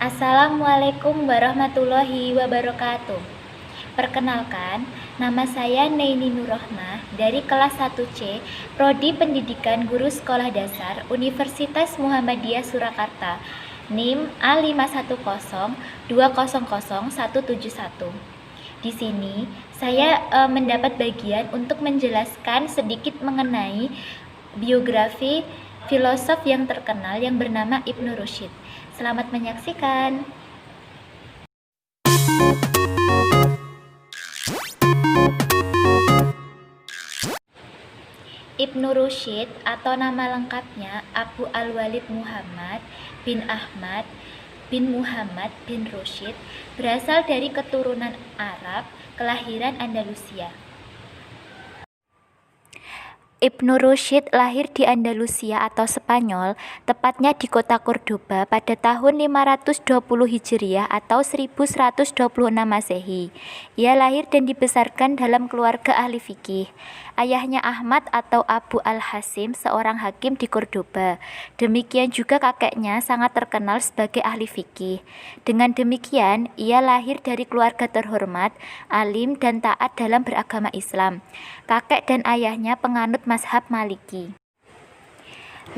Assalamualaikum warahmatullahi wabarakatuh. Perkenalkan, nama saya Neini Nurrohmah dari kelas 1C, Prodi Pendidikan Guru Sekolah Dasar Universitas Muhammadiyah Surakarta, NIM A5102000171. Di sini saya mendapat bagian untuk menjelaskan sedikit mengenai biografi filosof yang terkenal yang bernama Ibnu Rushd. Selamat menyaksikan. Ibnu Rushd atau nama lengkapnya Abu Al-Walid Muhammad bin Ahmad bin Muhammad bin Rushd, berasal dari keturunan Arab, kelahiran Andalusia. Ibnu Rushd lahir di Andalusia atau Spanyol, tepatnya di kota Cordoba pada tahun 520 Hijriah atau 1126 Masehi. Ia lahir dan dibesarkan dalam keluarga ahli fikih. Ayahnya Ahmad atau Abu Al-Hasim, seorang hakim di Cordoba. Demikian juga kakeknya sangat terkenal sebagai ahli fikih. Dengan demikian, ia lahir dari keluarga terhormat, alim dan taat dalam beragama Islam. Kakek dan ayahnya penganut mazhab Maliki.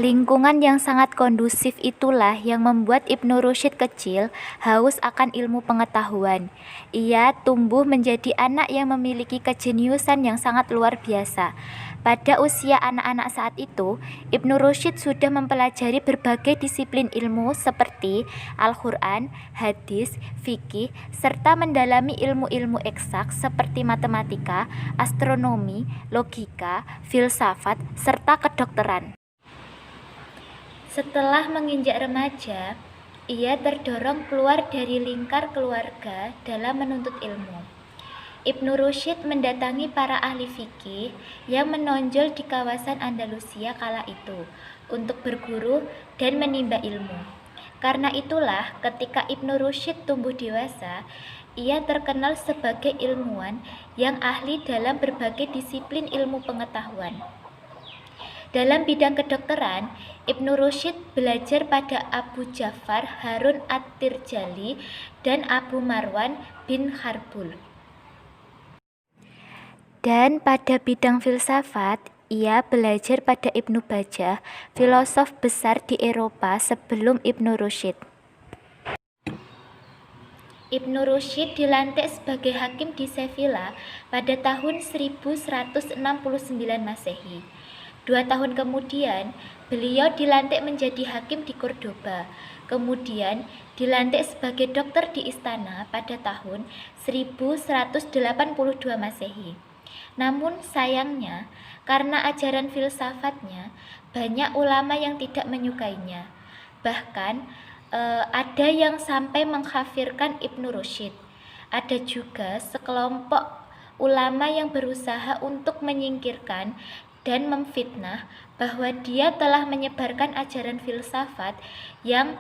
Lingkungan yang sangat kondusif itulah yang membuat Ibnu Rushd kecil haus akan ilmu pengetahuan. Ia tumbuh menjadi anak yang memiliki kejeniusan yang sangat luar biasa. Pada usia anak-anak saat itu, Ibnu Rushd sudah mempelajari berbagai disiplin ilmu seperti Al-Quran, hadis, fikih, serta mendalami ilmu-ilmu eksak seperti matematika, astronomi, logika, filsafat, serta kedokteran. Setelah menginjak remaja, ia terdorong keluar dari lingkar keluarga dalam menuntut ilmu. Ibnu Rushd mendatangi para ahli fikih yang menonjol di kawasan Andalusia kala itu untuk berguru dan menimba ilmu. Karena itulah ketika Ibnu Rushd tumbuh dewasa, ia terkenal sebagai ilmuwan yang ahli dalam berbagai disiplin ilmu pengetahuan. Dalam bidang kedokteran, Ibnu Rushd belajar pada Abu Ja'far Harun At-Tirjali dan Abu Marwan bin Harbul. Dan pada bidang filsafat, ia belajar pada Ibnu Bajjah, filosof besar di Eropa sebelum Ibnu Rushd. Ibnu Rushd dilantik sebagai hakim di Sevilla pada tahun 1169 Masehi. 2 tahun kemudian, beliau dilantik menjadi hakim di Cordoba. Kemudian dilantik sebagai dokter di istana pada tahun 1182 Masehi. Namun sayangnya, karena ajaran filsafatnya, banyak ulama yang tidak menyukainya. Bahkan ada yang sampai mengkafirkan Ibnu Rushd. Ada juga sekelompok ulama yang berusaha untuk menyingkirkan dan memfitnah bahwa dia telah menyebarkan ajaran filsafat yang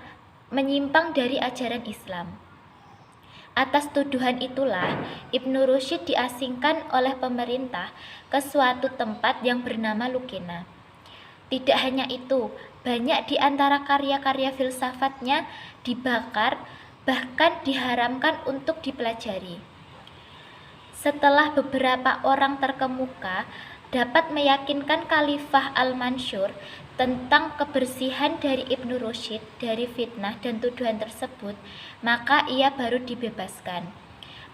menyimpang dari ajaran Islam. Atas tuduhan itulah, Ibnu Rushd diasingkan oleh pemerintah ke suatu tempat yang bernama Lucena. Tidak hanya itu, banyak di antara karya-karya filsafatnya dibakar, bahkan diharamkan untuk dipelajari. Setelah beberapa orang terkemuka dapat meyakinkan Khalifah Al-Mansur tentang kebersihan dari Ibnu Rushd dari fitnah dan tuduhan tersebut, maka ia baru dibebaskan.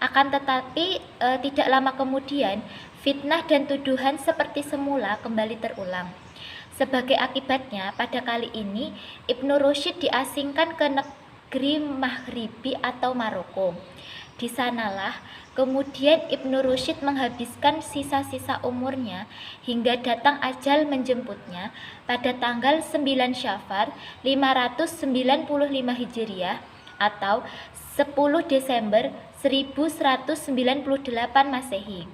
Akan tetapi tidak lama kemudian, fitnah dan tuduhan seperti semula kembali terulang. Sebagai akibatnya, pada kali ini Ibnu Rushd diasingkan ke negeri Maghribi atau Maroko. Di sanalah kemudian Ibnu Rushd menghabiskan sisa-sisa umurnya hingga datang ajal menjemputnya pada tanggal 9 Syafar 595 Hijriah atau 10 Desember 1198 Masehi.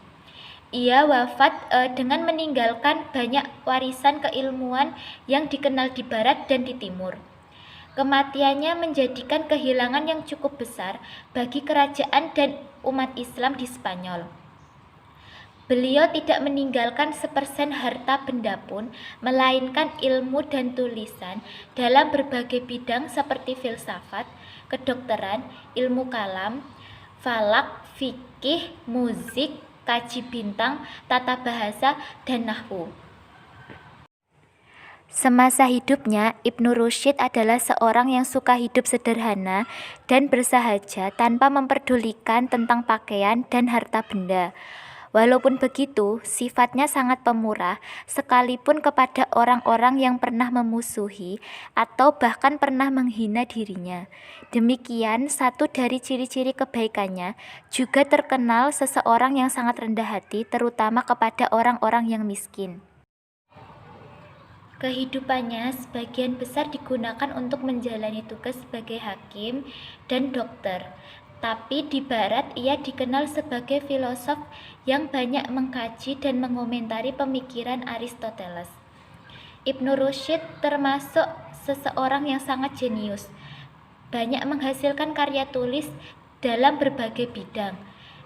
Ia wafat dengan meninggalkan banyak warisan keilmuan yang dikenal di barat dan di timur. Kematiannya menjadikan kehilangan yang cukup besar bagi kerajaan dan umat Islam di Spanyol. Beliau tidak meninggalkan sepersen harta benda pun, melainkan ilmu dan tulisan dalam berbagai bidang seperti filsafat, kedokteran, ilmu kalam, falak, fikih, musik, kaji bintang, tata bahasa, dan nahwu. Semasa hidupnya, Ibnu Rusyid adalah seorang yang suka hidup sederhana dan bersahaja tanpa memperdulikan tentang pakaian dan harta benda. Walaupun begitu, sifatnya sangat pemurah, sekalipun kepada orang-orang yang pernah memusuhi atau bahkan pernah menghina dirinya. Demikian, satu dari ciri-ciri kebaikannya juga terkenal seseorang yang sangat rendah hati, terutama kepada orang-orang yang miskin. Kehidupannya sebagian besar digunakan untuk menjalani tugas sebagai hakim dan dokter. Tapi di barat ia dikenal sebagai filosof yang banyak mengkaji dan mengomentari pemikiran Aristoteles. Ibnu Rusyid termasuk seseorang yang sangat jenius. Banyak menghasilkan karya tulis dalam berbagai bidang.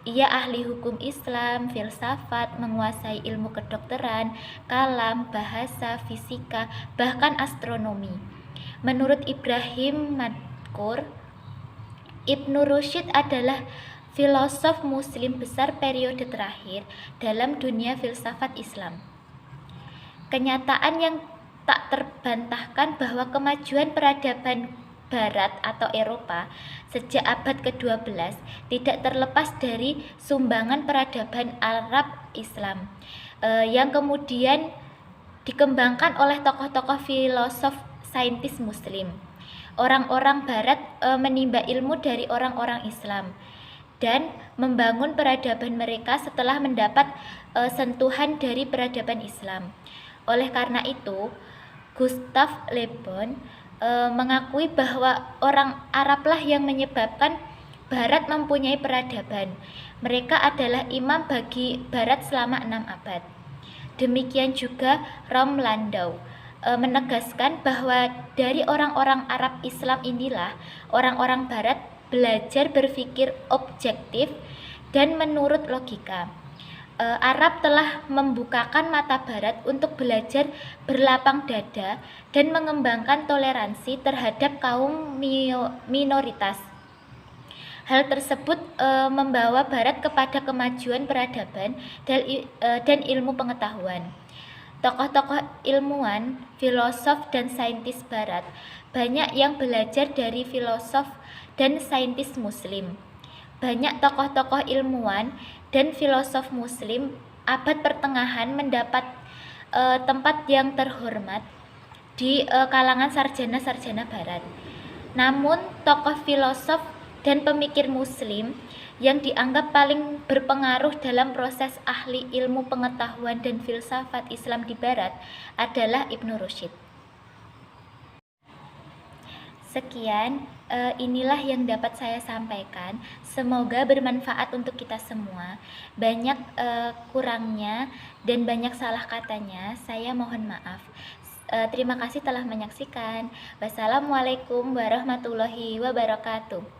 Ia ahli hukum Islam, filsafat, menguasai ilmu kedokteran, kalam, bahasa, fisika, bahkan astronomi. Menurut Ibrahim Madkur, Ibnu Rusyid adalah filosof muslim besar periode terakhir dalam dunia filsafat Islam. Kenyataan yang tak terbantahkan bahwa kemajuan peradaban Barat atau Eropa sejak abad ke-12 tidak terlepas dari sumbangan peradaban Arab Islam yang kemudian dikembangkan oleh tokoh-tokoh filosof saintis muslim. Orang-orang Barat menimba ilmu dari orang-orang Islam dan membangun peradaban mereka setelah mendapat sentuhan dari peradaban Islam. Oleh karena itu, Gustav Le Bon mengakui bahwa orang Arablah yang menyebabkan Barat mempunyai peradaban. Mereka adalah imam bagi Barat selama 6 abad. Demikian juga Rom Landau menegaskan bahwa dari orang-orang Arab Islam inilah orang-orang Barat belajar berpikir objektif dan menurut logika. Arab telah membukakan mata Barat untuk belajar berlapang dada dan mengembangkan toleransi terhadap kaum minoritas. Hal tersebut membawa Barat kepada kemajuan peradaban dan ilmu pengetahuan. Tokoh-tokoh ilmuwan, filosof, dan saintis Barat banyak yang belajar dari filosof dan saintis Muslim. Banyak tokoh-tokoh ilmuwan dan filosof Muslim abad pertengahan mendapat tempat yang terhormat di kalangan sarjana-sarjana Barat. Namun, tokoh filosof dan pemikir Muslim yang dianggap paling berpengaruh dalam proses ahli ilmu pengetahuan dan filsafat Islam di Barat adalah Ibnu Rusyid. Sekian, inilah yang dapat saya sampaikan. Semoga bermanfaat untuk kita semua. Banyak kurangnya dan banyak salah katanya, saya mohon maaf. Terima kasih telah menyaksikan. Wassalamualaikum warahmatullahi wabarakatuh.